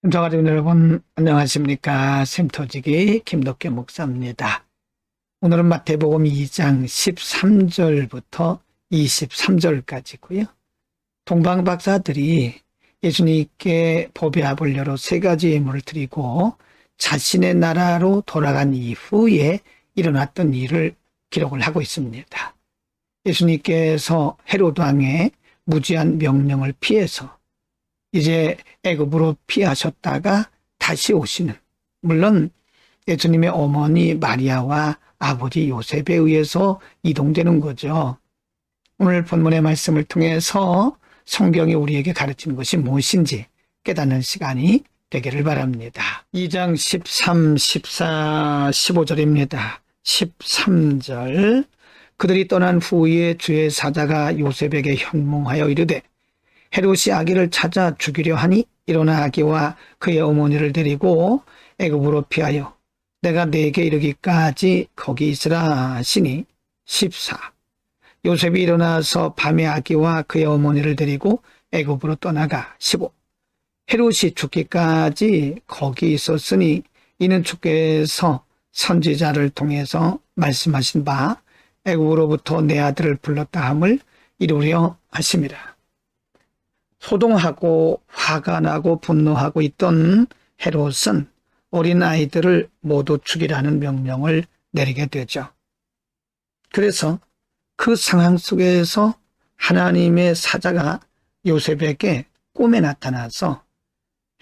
시청자 여러분 안녕하십니까. 샘터지기 김덕계 목사입니다. 오늘은 마태복음 2장 13절부터 23절까지고요. 동방박사들이 예수님께 법의 여러 세 가지 예물을 드리고 자신의 나라로 돌아간 이후에 일어났던 일을 기록을 하고 있습니다. 예수님께서 헤로드 왕의 무지한 명령을 피해서 이제 애굽으로 피하셨다가 다시 오시는, 물론 예수님의 어머니 마리아와 아버지 요셉에 의해서 이동되는 거죠. 오늘 본문의 말씀을 통해서 성경이 우리에게 가르치는 것이 무엇인지 깨닫는 시간이 되기를 바랍니다. 2장 13, 14, 15절입니다. 13절, 그들이 떠난 후에 주의 사자가 요셉에게 현몽하여 이르되 헤롯이 아기를 찾아 죽이려 하니 일어나 아기와 그의 어머니를 데리고 애굽으로 피하여 내가 네게 이르기까지 거기 있으라 하시니 14. 요셉이 일어나서 밤에 아기와 그의 어머니를 데리고 애굽으로 떠나가 15. 헤롯이 죽기까지 거기 있었으니 이는 주께서 선지자를 통해서 말씀하신 바 애굽으로부터 내 아들을 불렀다 함을 이루려 하심이라. 소동하고 화가 나고 분노하고 있던 헤롯은 어린 아이들을 모두 죽이라는 명령을 내리게 되죠. 그래서 그 상황 속에서 하나님의 사자가 요셉에게 꿈에 나타나서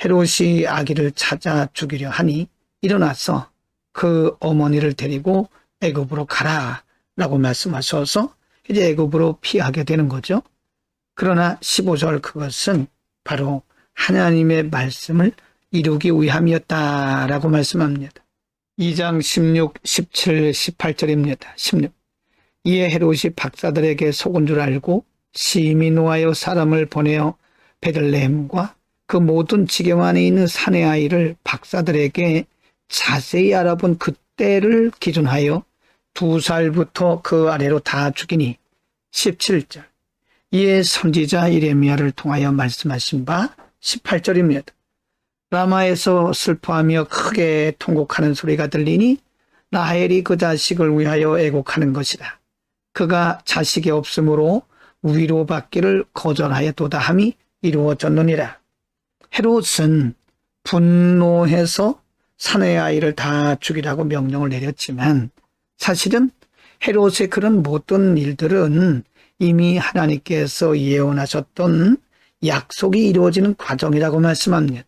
헤롯이 아기를 찾아 죽이려 하니 일어나서 그 어머니를 데리고 애굽으로 가라 라고 말씀하셔서 이제 애굽으로 피하게 되는 거죠. 그러나 15절, 그것은 바로 하나님의 말씀을 이루기 위함이었다라고 말씀합니다. 2장 16, 17, 18절입니다. 16. 이에 헤롯이 박사들에게 속은 줄 알고 심히 노하여 사람을 보내어 베들레헴과 그 모든 지경 안에 있는 사내 아이를 박사들에게 자세히 알아본 그때를 기준하여 2살부터 그 아래로 다 죽이니 17절. 이에 선지자 이레미야를 통하여 말씀하신 바 18절입니다. 라마에서 슬퍼하며 크게 통곡하는 소리가 들리니 라헬이 그 자식을 위하여 애곡하는 것이다. 그가 자식이 없으므로 위로받기를 거절하였도다 함이 이루어졌느니라. 헤롯은 분노해서 사내 아이를 다 죽이라고 명령을 내렸지만 사실은 헤롯의 그런 모든 일들은 이미 하나님께서 예언하셨던 약속이 이루어지는 과정이라고 말씀합니다.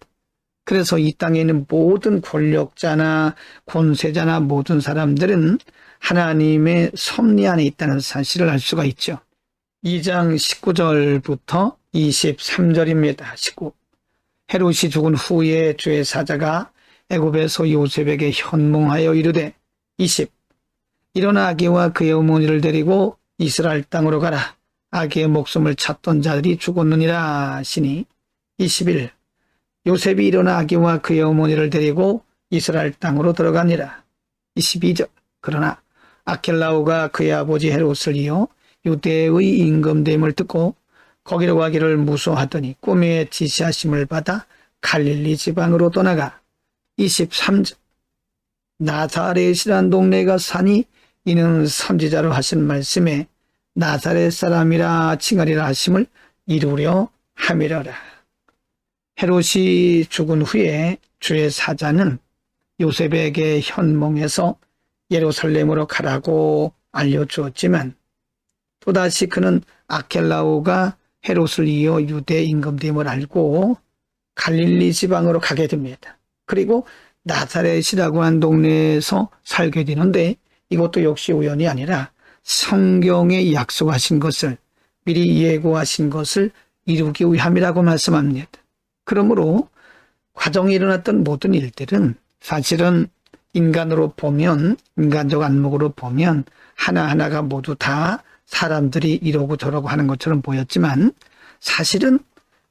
그래서 이 땅에 있는 모든 권력자나 권세자나 모든 사람들은 하나님의 섭리 안에 있다는 사실을 알 수가 있죠. 2장 19절부터 23절입니다. 19. 헤롯이 죽은 후에 주의 사자가 애굽에서 요셉에게 현몽하여 이르되 20. 일어나 아기와 그의 어머니를 데리고 이스라엘 땅으로 가라. 아기의 목숨을 찾던 자들이 죽었느니라 하시니 21. 요셉이 일어나 아기와 그의 어머니를 데리고 이스라엘 땅으로 들어가니라. 22절. 그러나 아켈라오가 그의 아버지 헤롯을 이어 유대의 임금됨을 듣고 거기로 가기를 무소하더니 꿈에 지시하심을 받아 갈릴리 지방으로 떠나가 23절. 나사렛이란 동네가 사니 이는 선지자로 하신 말씀에 나사렛 사람이라 칭하리라 하심을 이루려 함이러라. 헤롯이 죽은 후에 주의 사자는 요셉에게 현몽해서 예루살렘으로 가라고 알려주었지만 또다시 그는 아켈라오가 헤롯을 이어 유대 임금됨을 알고 갈릴리 지방으로 가게 됩니다. 그리고 나사렛이라고 한 동네에서 살게 되는데 이것도 역시 우연이 아니라 성경에 약속하신 것을 미리 예고하신 것을 이루기 위함이라고 말씀합니다. 그러므로 과정에 일어났던 모든 일들은 사실은 인간으로 보면, 인간적 안목으로 보면 하나하나가 모두 다 사람들이 이러고 저러고 하는 것처럼 보였지만 사실은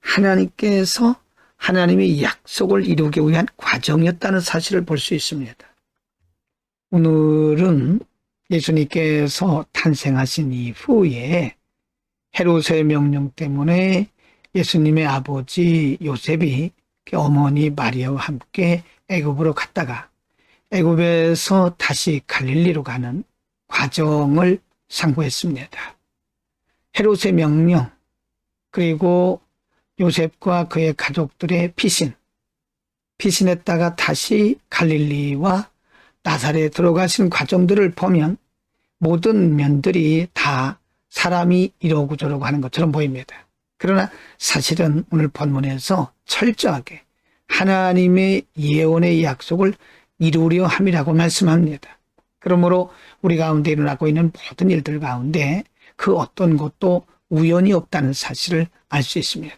하나님께서 하나님의 약속을 이루기 위한 과정이었다는 사실을 볼 수 있습니다. 오늘은 예수님께서 탄생하신 이후에 헤롯의 명령 때문에 예수님의 아버지 요셉이 어머니 마리아와 함께 애굽으로 갔다가 애굽에서 다시 갈릴리로 가는 과정을 상고했습니다. 헤롯의 명령, 그리고 요셉과 그의 가족들의 피신했다가 다시 갈릴리와 나사렛에 들어가신 과정들을 보면 모든 면들이 다 사람이 이러고 저러고 하는 것처럼 보입니다. 그러나 사실은 오늘 본문에서 철저하게 하나님의 예언의 약속을 이루려 함이라고 말씀합니다. 그러므로 우리 가운데 일어나고 있는 모든 일들 가운데 그 어떤 것도 우연이 없다는 사실을 알 수 있습니다.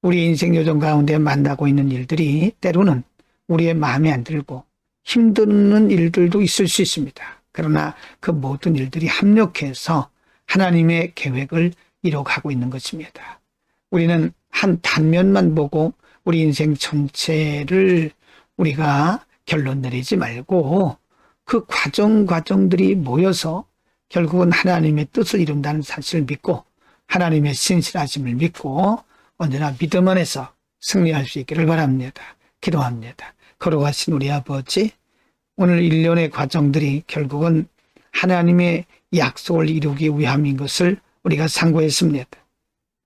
우리 인생 요정 가운데 만나고 있는 일들이 때로는 우리의 마음에 안 들고 힘드는 일들도 있을 수 있습니다. 그러나 그 모든 일들이 합력해서 하나님의 계획을 이뤄가고 있는 것입니다. 우리는 한 단면만 보고 우리 인생 전체를 우리가 결론 내리지 말고 그 과정들이 모여서 결국은 하나님의 뜻을 이룬다는 사실을 믿고 하나님의 신실하심을 믿고 언제나 믿음 안에서 승리할 수 있기를 바랍니다. 기도합니다. 걸어가신 우리 아버지, 오늘 일련의 과정들이 결국은 하나님의 약속을 이루기 위함인 것을 우리가 상고했습니다.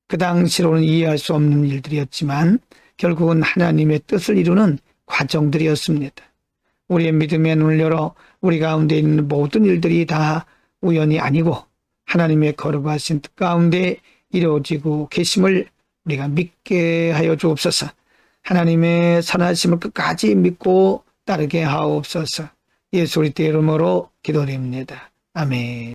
그 당시로는 이해할 수 없는 일들이었지만 결국은 하나님의 뜻을 이루는 과정들이었습니다. 우리의 믿음의 눈을 열어 우리 가운데 있는 모든 일들이 다 우연이 아니고 하나님의 거룩하신 뜻 가운데 이루어지고 계심을 우리가 믿게 하여 주옵소서. 하나님의 선하심을 끝까지 믿고 따르게 하옵소서. 예수 그리스도의 이름으로 기도드립니다. 아멘.